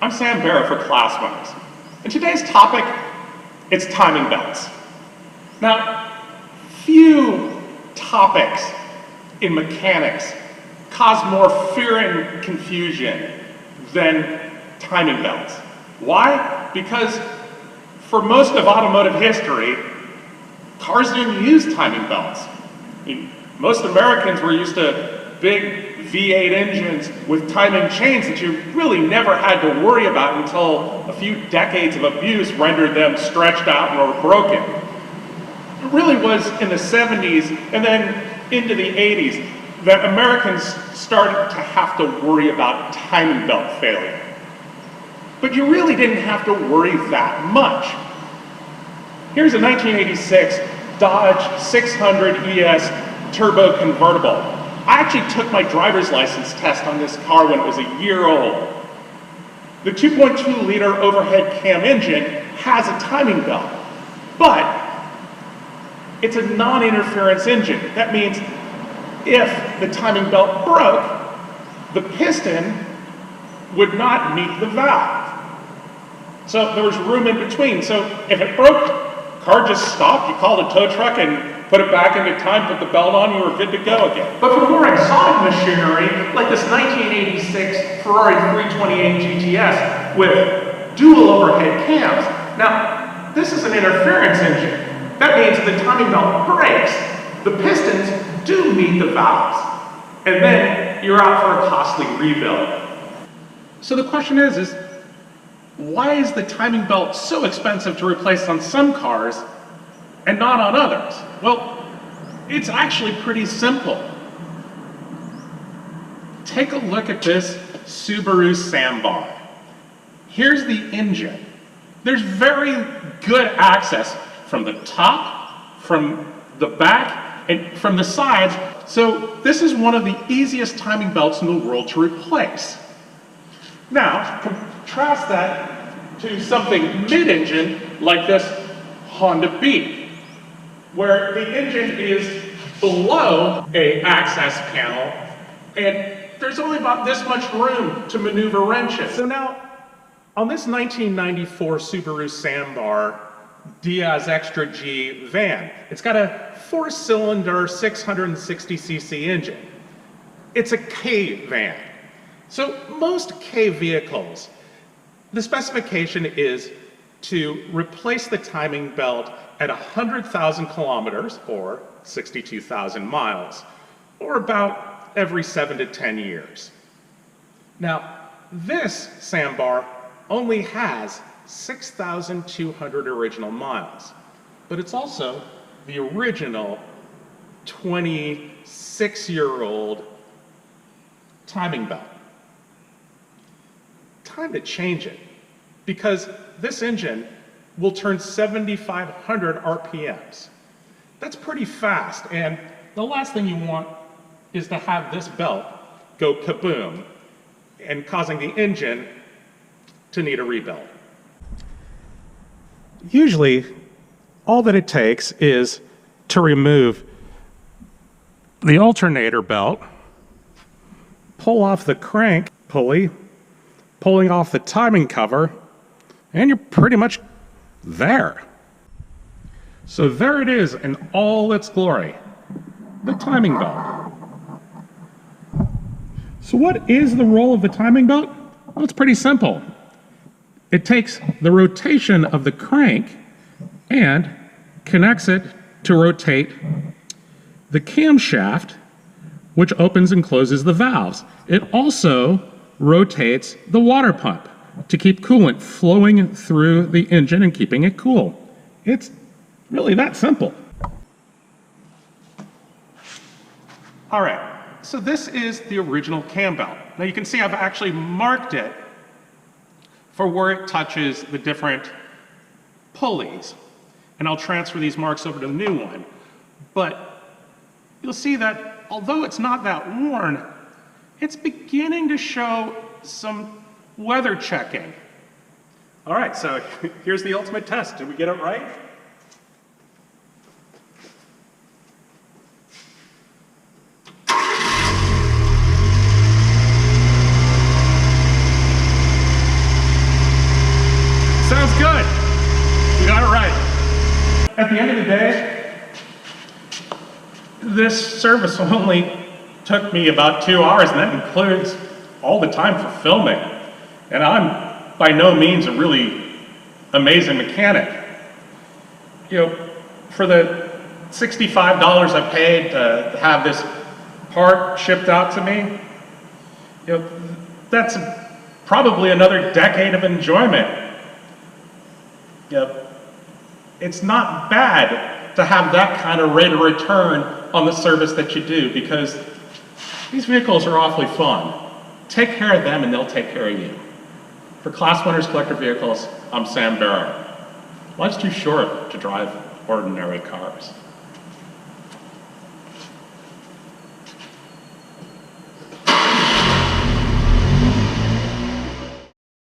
I'm Sam Barrett for Class Winners. And today's topic, it's timing belts. Now, few topics in mechanics cause more fear and confusion than timing belts. Why? Because for most of automotive history, cars didn't use timing belts. I mean, most Americans were used to big V8 engines with timing chains that you really never had to worry about until a few decades of abuse rendered them stretched out or broken. It really was in the 70s and then into the 80s that Americans started to have to worry about timing belt failure. But you really didn't have to worry that much. Here's a 1986 Dodge 600 ES turbo convertible. I actually took my driver's license test on this car when it was a year old. The 2.2 liter overhead cam engine has a timing belt, but it's a non-interference engine. That means if the timing belt broke, the piston would not meet the valve. So there was room in between. So if it broke, car just stopped, you called a tow truck and put it back into time, put the belt on, you were good to go again. But for more exotic machinery, like this 1986 Ferrari 328 GTS with dual overhead cams, now this is an interference engine. That means if the timing belt breaks, the pistons do meet the valves, and then you're out for a costly rebuild. So the question is why is the timing belt so expensive to replace on some cars and not on others? Well, it's actually pretty simple. Take a look at this Subaru Sambar. Here's the engine. There's very good access from the top, from the back, and from the sides. So this is one of the easiest timing belts in the world to replace. Now, contrast that to something mid-engine like this Honda Beat, where the engine is below an access panel, and there's only about this much room to maneuver wrenches. So now, on this 1994 Subaru Sambar Diaz Extra G van, it's got a 4-cylinder 660cc engine. It's a K van. So most K vehicles, the specification is to replace the timing belt at 100,000 kilometers, or 62,000 miles, or about every 7 to 10 years. Now, this Sambar only has 6,200 original miles, but it's also the original 26-year-old timing belt. Time to change it, because this engine will turn 7,500 RPMs. That's pretty fast, and the last thing you want is to have this belt go kaboom and causing the engine to need a rebuild. Usually, all that it takes is to remove the alternator belt, pull off the crank pulley, pulling off the timing cover, and you're pretty much there. So there it is in all its glory, the timing belt. So what is the role of the timing belt? Well, it's pretty simple. It takes the rotation of the crank and connects it to rotate the camshaft, which opens and closes the valves. It also rotates the water pump to keep coolant flowing through the engine and keeping it cool. It's really that simple. All right, so this is the original cam belt. Now you can see I've actually marked it for where it touches the different pulleys. And I'll transfer these marks over to the new one. But you'll see that although it's not that worn, it's beginning to show some weather checking. All right, so here's the ultimate test. Did we get it right? this service only took me about 2 hours, and that includes all the time for filming. And I'm by no means a really amazing mechanic. For the $65 I paid to have this part shipped out to me, that's probably another decade of enjoyment. It's not bad to have that kind of rate of return on the service that you do, because these vehicles are awfully fun. Take care of them and they'll take care of you. For Class Winners Collector Vehicles, I'm Sam Barrow. Life's too short to drive ordinary cars.